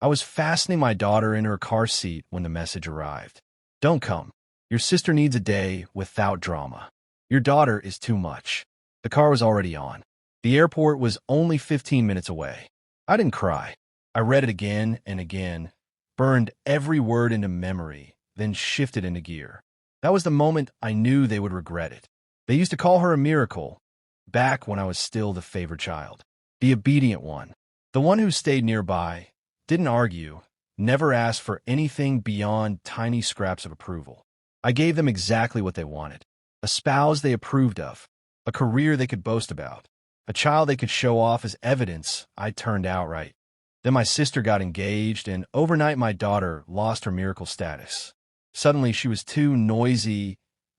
I was fastening my daughter in her car seat when the message arrived. Don't come. Your sister needs a day without drama. Your daughter is too much. The car was already on. The airport was only 15 minutes away. I didn't cry. I read it again and again, burned every word into memory, then shifted into gear. That was the moment I knew they would regret it. They used to call her a miracle, back when I was still the favored child. The obedient one. The one who stayed nearby, didn't argue, never asked for anything beyond tiny scraps of approval. I gave them exactly what they wanted. A spouse they approved of. A career they could boast about. A child they could show off as evidence I turned out right. Then my sister got engaged, and overnight my daughter lost her miracle status. Suddenly she was too noisy,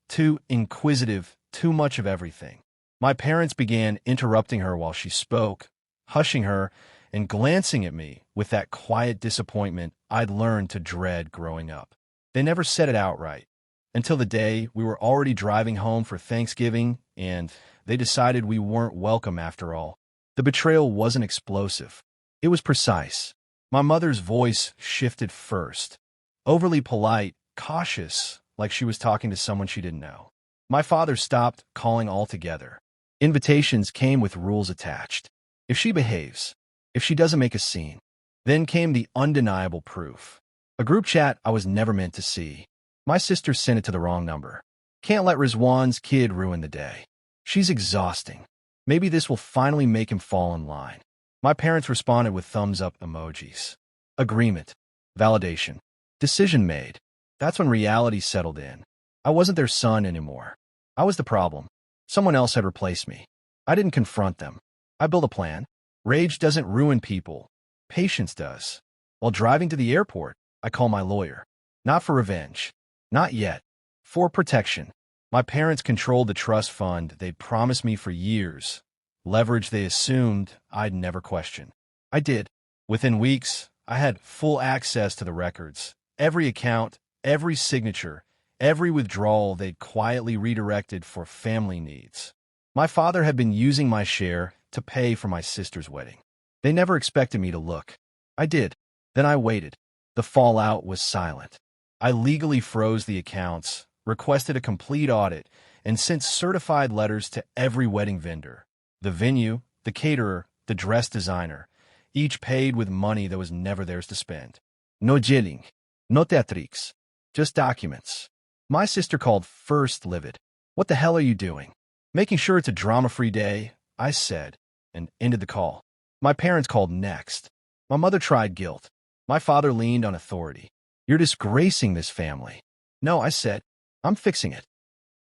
too inquisitive, too much of everything. My parents began interrupting her while she spoke, hushing her, and glancing at me with that quiet disappointment I'd learned to dread growing up. They never said it outright, until the day we were already driving home for Thanksgiving, and they decided we weren't welcome after all. The betrayal wasn't explosive. It was precise. My mother's voice shifted first, overly polite, cautious, like she was talking to someone she didn't know. My father stopped calling altogether. Invitations came with rules attached. If she behaves, if she doesn't make a scene. Then came the undeniable proof. A group chat I was never meant to see. My sister sent it to the wrong number. Can't let Rizwan's kid ruin the day. She's exhausting. Maybe this will finally make him fall in line. My parents responded with thumbs-up emojis. Agreement. Validation. Decision made. That's when reality settled in. I wasn't their son anymore. I was the problem. Someone else had replaced me. I didn't confront them. I built a plan. Rage doesn't ruin people. Patience does. While driving to the airport, I call my lawyer. Not for revenge. Not yet. For protection. My parents controlled the trust fund they'd promised me for years. Leverage they assumed I'd never question. I did. Within weeks, I had full access to the records. Every account, every signature, every withdrawal they'd quietly redirected for family needs. My father had been using my share to pay for my sister's wedding. They never expected me to look. I did. Then I waited. The fallout was silent. I legally froze the accounts, requested a complete audit, and sent certified letters to every wedding vendor. The venue, the caterer, the dress designer, each paid with money that was never theirs to spend. No jilling, no theatrics, just documents. My sister called first livid. What the hell are you doing? Making sure it's a drama-free day, I said, and ended the call. My parents called next. My mother tried guilt. My father leaned on authority. You're disgracing this family. No, I said, I'm fixing it.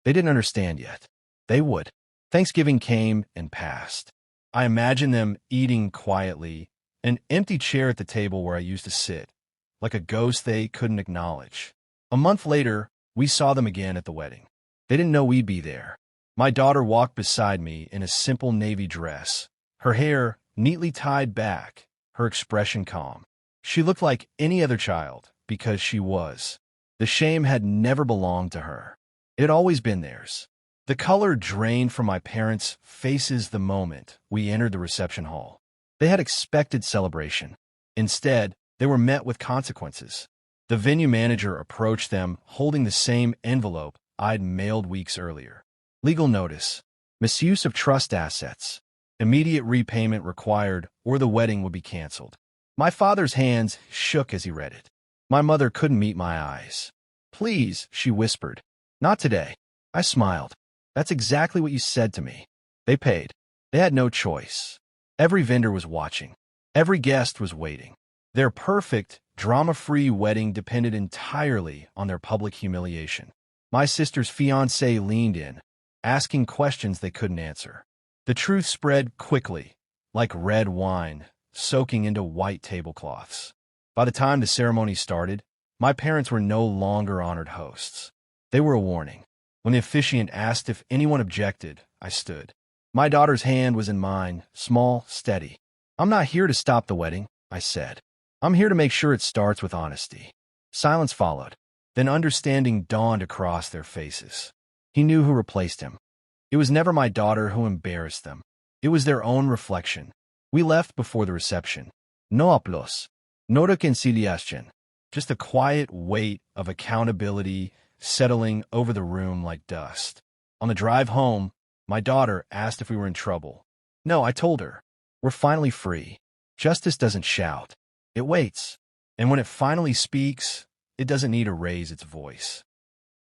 They didn't understand yet. They would. Thanksgiving came and passed. I imagined them eating quietly, an empty chair at the table where I used to sit, like a ghost they couldn't acknowledge. A month later, we saw them again at the wedding. They didn't know we'd be there. My daughter walked beside me in a simple navy dress, her hair neatly tied back, her expression calm. She looked like any other child because she was. The shame had never belonged to her. It had always been theirs. The color drained from my parents' faces the moment we entered the reception hall. They had expected celebration. Instead, they were met with consequences. The venue manager approached them holding the same envelope I'd mailed weeks earlier. Legal notice. Misuse of trust assets. Immediate repayment required or the wedding would be canceled. My father's hands shook as he read it. My mother couldn't meet my eyes. Please, she whispered. Not today. I smiled. That's exactly what you said to me. They paid. They had no choice. Every vendor was watching. Every guest was waiting. Their perfect, drama-free wedding depended entirely on their public humiliation. My sister's fiancé leaned in, asking questions they couldn't answer. The truth spread quickly, like red wine, soaking into white tablecloths. By the time the ceremony started, my parents were no longer honored hosts. They were a warning. When the officiant asked if anyone objected, I stood. My daughter's hand was in mine, small, steady. I'm not here to stop the wedding, I said. I'm here to make sure it starts with honesty. Silence followed. Then understanding dawned across their faces. He knew who replaced him. It was never my daughter who embarrassed them. It was their own reflection. We left before the reception. No aplausos. Nora conciliation. Just a quiet weight of accountability settling over the room like dust. On the drive home, my daughter asked if we were in trouble. No, I told her. We're finally free. Justice doesn't shout. It waits. And when it finally speaks, it doesn't need to raise its voice.